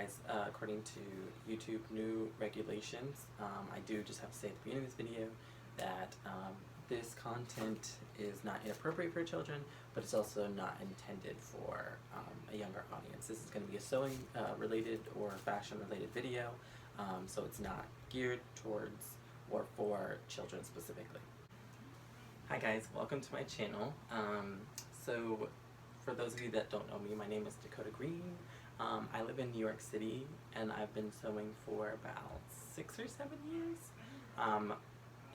guys, according to YouTube new regulations, I do just have to say at the beginning of this video that this content is not inappropriate for children, but it's also not intended for a younger audience. This is going to be a sewing related or fashion related video, so it's not geared towards or for children specifically. Hi guys, welcome to my channel. So for those of you that don't know me, my name is Dakota Green. I live in New York City and I've been sewing for about 6 or 7 years.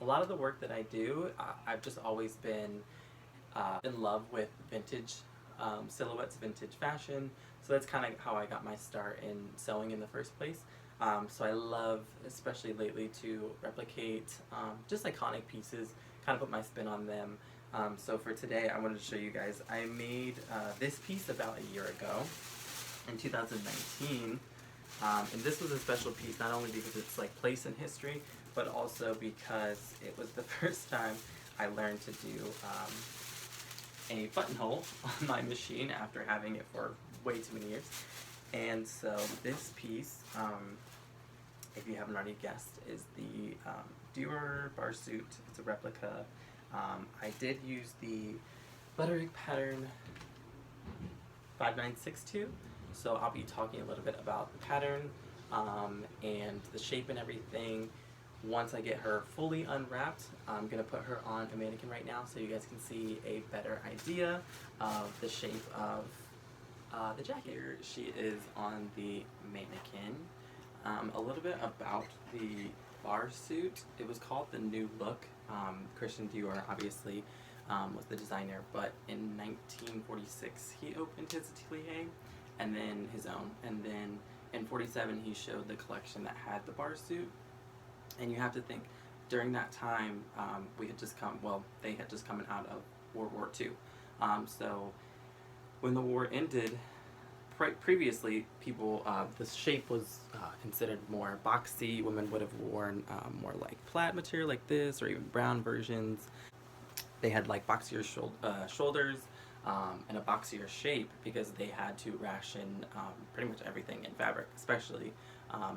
A lot of the work that I do, I've just always been in love with vintage silhouettes, vintage fashion. So that's kind of how I got my start in sewing in the first place. So I love, especially lately, to replicate just iconic pieces, kind of put my spin on them. So for today, I wanted to show you guys, I made this piece about a year ago in 2019. And this was a special piece, not only because it's like place in history, but also because it was the first time I learned to do a buttonhole on my machine after having it for way too many years. And so this piece, if you haven't already guessed, is the Dior bar suit. It's a replica. I did use the butterick pattern 5962, so I'll be talking a little bit about the pattern and the shape and everything. Once I get her fully unwrapped, I'm going to put her on a mannequin right now so you guys can see a better idea of the shape of the jacket. Here she is on the mannequin. A little bit about the bar suit. It was called the New Look. Christian Dior obviously was the designer, but in 1946 he opened his atelier and then his own, and then in 47 he showed the collection that had the bar suit. And you have to think, during that time they had just come out of World War II. So when the war ended, previously people, the shape was considered more boxy. Women would have worn more like plaid material like this, or even brown versions. They had like boxier shoulders and a boxier shape because they had to ration pretty much everything in fabric, especially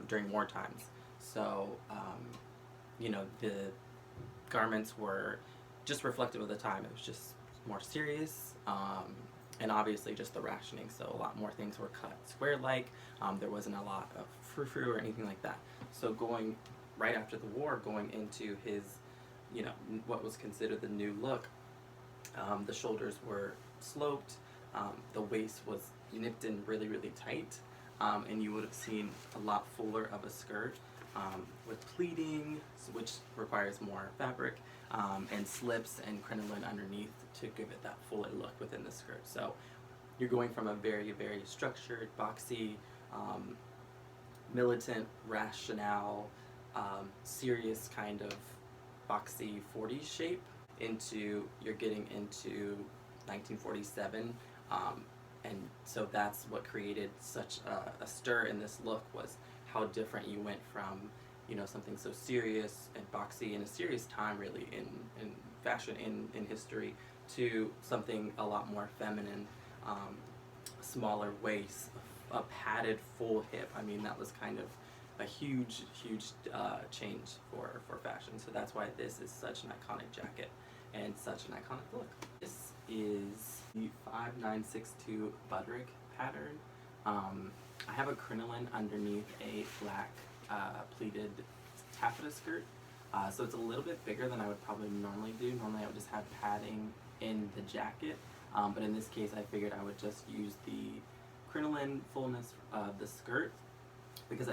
during war times. So you know, the garments were just reflective of the time. It was just more serious. And obviously just the rationing, so a lot more things were cut square-like. There wasn't a lot of frou-frou or anything like that. So going right after the war, going into his, you know, what was considered the new look, the shoulders were sloped, the waist was nipped in really, really tight, and you would have seen a lot fuller of a skirt with pleating, which requires more fabric, and slips and crinoline underneath to give it that fuller look within the skirt. So you're going from a very, very structured, boxy, militant, rationale, serious kind of boxy 40s shape into, you're getting into 1947, and so that's what created such a stir in this look, was how different you went from, you know, something so serious and boxy in a serious time really in fashion, in history, to something a lot more feminine, smaller waist, a padded full hip. I mean, that was kind of a huge change for fashion. So that's why this is such an iconic jacket and such an iconic look. This is the 5962 butterick pattern. I have a crinoline underneath a black pleated taffeta skirt, so it's a little bit bigger than I would probably normally do. Normally I would just have padding in the jacket, but in this case I figured I would just use the crinoline fullness of the skirt, because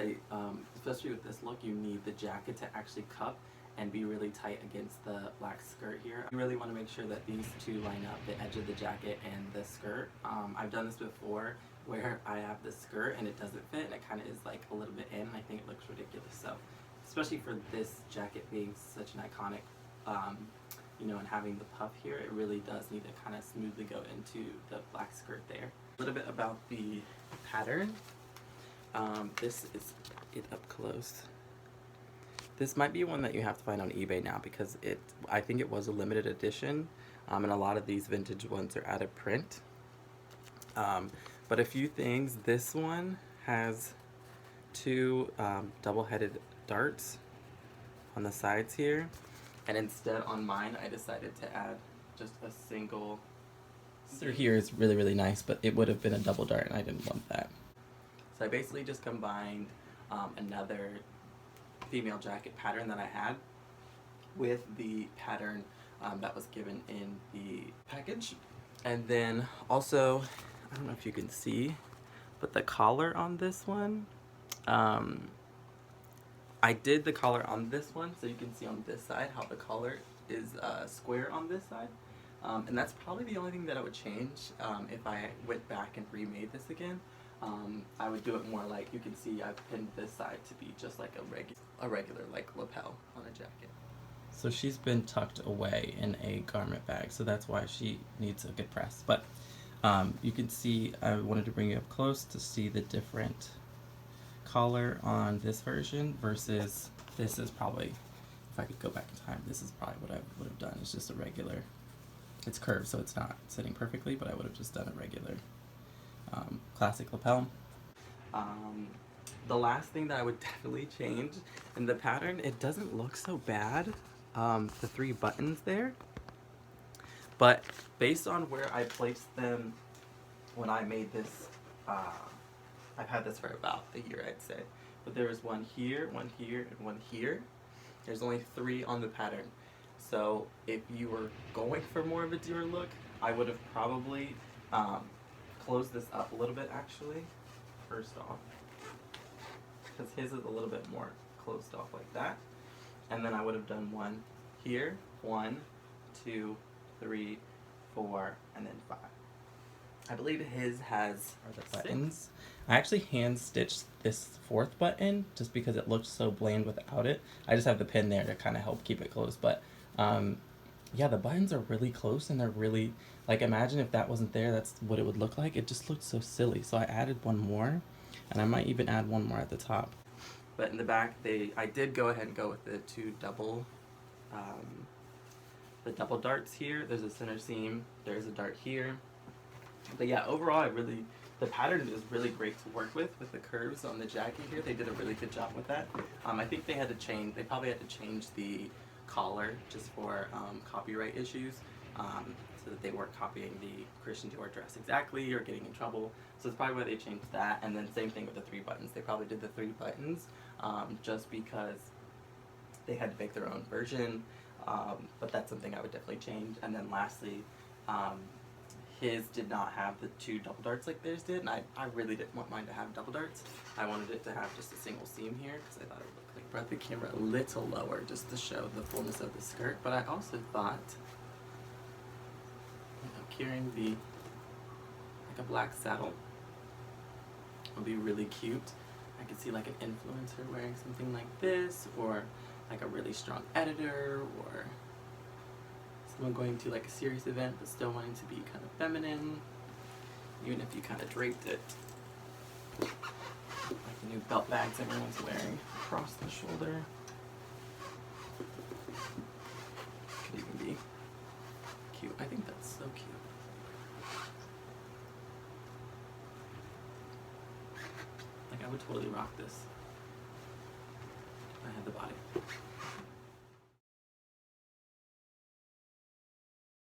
especially with this look, you need the jacket to actually cup and be really tight against the black skirt here. You really want to make sure that these two line up, the edge of the jacket and the skirt. I've done this before where I have the skirt and it doesn't fit, and it kind of is like a little bit in, and I think it looks ridiculous. So especially for this jacket being such an iconic, you know, and having the puff here, it really does need to kind of smoothly go into the black skirt there. A little bit about the pattern. This is it up close. This might be one that you have to find on eBay now, because I think it was a limited edition, and a lot of these vintage ones are out of print. But a few things, this one has two double-headed darts on the sides here, and instead on mine I decided to add just a single. Through here is really, really nice, but it would have been a double dart and I didn't want that. So I basically just combined another female jacket pattern that I had with the pattern that was given in the package. And then also, I don't know if you can see, but the collar on this one, I did the collar on this one, so you can see on this side how the collar is square on this side. And that's probably the only thing that I would change if I went back and remade this again. I would do it more like, you can see I've pinned this side to be just like a regular like lapel on a jacket. So she's been tucked away in a garment bag, so that's why she needs a good press. But you can see, I wanted to bring you up close to see the different collar on this version versus this is probably, if I could go back in time, this is probably what I would have done. It's just a regular, it's curved so it's not sitting perfectly, but I would have just done a regular classic lapel. The last thing that I would definitely change in the pattern, it doesn't look so bad, the 3 buttons there, but based on where I placed them when I made this, I've had this for about a year, I'd say, but there was one here, and one here. There's only 3 on the pattern. So if you were going for more of a Dior look, I would have probably closed this up a little bit actually, first off, because his is a little bit more closed off like that. And then I would have done one here, 1, 2, 3, 4, and then 5. I believe his has the buttons. I actually hand stitched this 4th button just because it looked so bland without it. I just have the pin there to kind of help keep it closed, but yeah, the buttons are really close and they're really, like, imagine if that wasn't there, that's what it would look like. It just looked so silly. So I added one more, and I might even add one more at the top. But in the back, I did go ahead and go with the 2 double, the double darts here. There's a center seam, there's a dart here. But yeah, overall, the pattern is really great to work with the curves on the jacket here. They did a really good job with that. I think they probably had to change the collar just for copyright issues, so that they weren't copying the Christian Dior dress exactly or getting in trouble. So that's probably why they changed that. And then same thing with the 3 buttons. They probably did the 3 buttons just because they had to make their own version. But that's something I would definitely change. And then lastly, his did not have the 2 double darts like theirs did, and I really didn't want mine to have double darts. I wanted it to have just a single seam here because I thought it would look like, brought the camera a little lower just to show the fullness of the skirt. But I also thought, you know, carrying like a black saddle would be really cute. I could see like an influencer wearing something like this, or like a really strong editor, or someone going to like a serious event but still wanting to be kind of feminine, even if you kind of draped it like the new belt bags everyone's wearing across the shoulder. Could even be cute. I think that's so cute. Like, I would totally rock this if I had the body.